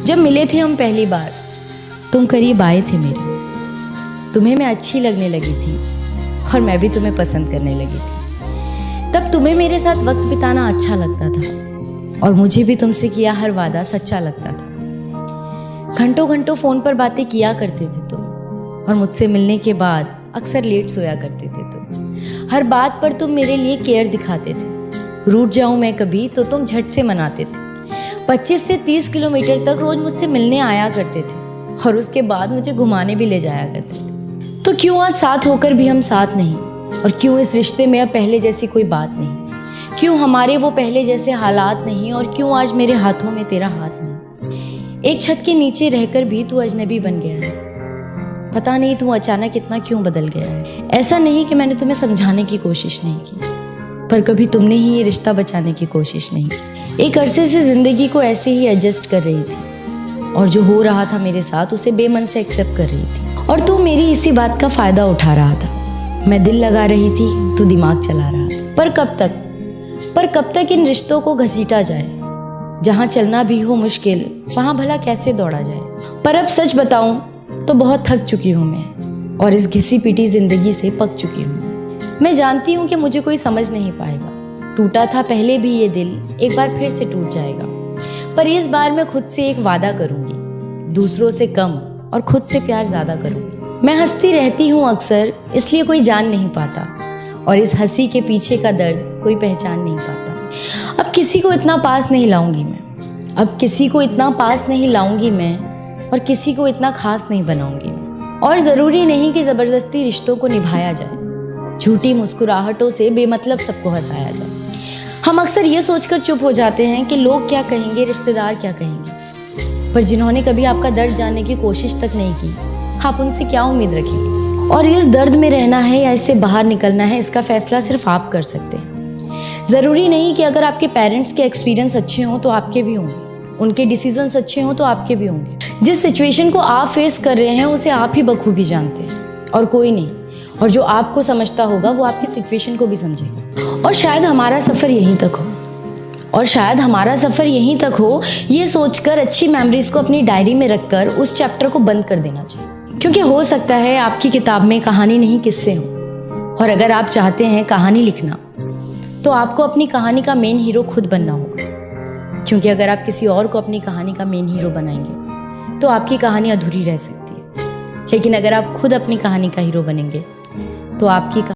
जब मिले थे हम पहली बार, तुम करीब आए थे मेरे। तुम्हें मैं अच्छी लगने लगी थी और मैं भी तुम्हें पसंद करने लगी थी। तब तुम्हें मेरे साथ वक्त बिताना अच्छा लगता था और मुझे भी तुमसे किया हर वादा सच्चा लगता था। घंटों घंटों फ़ोन पर बातें किया करते थे तुम और मुझसे मिलने के बाद अक्सर लेट सोया करते थे तुम। हर बात पर तुम मेरे लिए केयर दिखाते थे। रूठ जाऊं मैं कभी तो तुम झट से मनाते थे। 25 से 30 किलोमीटर तक रोज मुझसे मिलने आया करते थे और उसके बाद मुझे घुमाने भी ले जाया करते थे। तो क्यों आज साथ होकर भी हम साथ नहीं, और क्यों इस रिश्ते में अब पहले जैसी कोई बात नहीं? क्यों हमारे वो पहले जैसे हालात नहीं, और क्यों आज मेरे हाथों में तेरा हाथ नहीं? एक छत के नीचे रहकर भी तू अजनबी बन गया है। पता नहीं तू अचानक इतना क्यों बदल गया है। ऐसा नहीं कि मैंने तुम्हें समझाने की कोशिश नहीं की, पर कभी तुमने ही ये रिश्ता बचाने की कोशिश नहीं की। एक अरसे से जिंदगी को ऐसे ही एडजस्ट कर रही थी और जो हो रहा था मेरे साथ उसे बेमन से एक्सेप्ट कर रही थी, और तू मेरी इसी बात का फायदा उठा रहा था। मैं दिल लगा रही थी, तू दिमाग चला रहा था। पर कब तक इन रिश्तों को घसीटा जाए? जहाँ चलना भी हो मुश्किल, वहाँ भला कैसे दौड़ा जाए? पर अब सच बताऊं तो बहुत थक चुकी हूँ मैं, और इस घिसी पिटी जिंदगी से पक चुकी हूँ। मैं जानती हूँ कि मुझे कोई समझ नहीं पाएगा। टूटा था पहले भी ये दिल, एक बार फिर से टूट जाएगा। पर इस बार मैं खुद से एक वादा करूंगी, दूसरों से कम और खुद से प्यार ज्यादा करूंगी। मैं हंसती रहती हूँ अक्सर, इसलिए कोई जान नहीं पाता, और इस हंसी के पीछे का दर्द कोई पहचान नहीं पाता। अब किसी को इतना पास नहीं लाऊंगी मैं, अब किसी को इतना पास नहीं लाऊंगी मैं, और किसी को इतना खास नहीं बनाऊंगी मैं। और ज़रूरी नहीं कि ज़बरदस्ती रिश्तों को निभाया जाए, झूठी मुस्कुराहटों से बेमतलब सबको हंसाया जाए। हम अक्सर ये सोचकर चुप हो जाते हैं कि लोग क्या कहेंगे, रिश्तेदार क्या कहेंगे, पर जिन्होंने कभी आपका दर्द जानने की कोशिश तक नहीं की, आप उनसे क्या उम्मीद रखेंगे? और इस दर्द में रहना है या इससे बाहर निकलना है, इसका फैसला सिर्फ आप कर सकते हैं। ज़रूरी नहीं कि अगर आपके पेरेंट्स के एक्सपीरियंस अच्छे हों तो आपके भी होंगे, उनके डिसीजंस अच्छे हों तो आपके भी होंगे। जिस सिचुएशन को आप फेस कर रहे हैं उसे आप ही बखूबी जानते हैं और कोई नहीं, और जो आपको समझता होगा वो आपकी सिचुएशन को भी समझेगा। और शायद हमारा सफ़र यहीं तक हो, ये सोचकर अच्छी मेमोरीज को अपनी डायरी में रखकर उस चैप्टर को बंद कर देना चाहिए। क्योंकि हो सकता है आपकी किताब में कहानी नहीं किस्से हों, और अगर आप चाहते हैं कहानी लिखना तो आपको अपनी कहानी का मेन हीरो खुद बनना होगा। क्योंकि अगर आप किसी और को अपनी कहानी का मेन हीरो बनाएंगे तो आपकी कहानी अधूरी रह सकती है, लेकिन अगर आप खुद अपनी कहानी का हीरो बनेंगे तो आपकी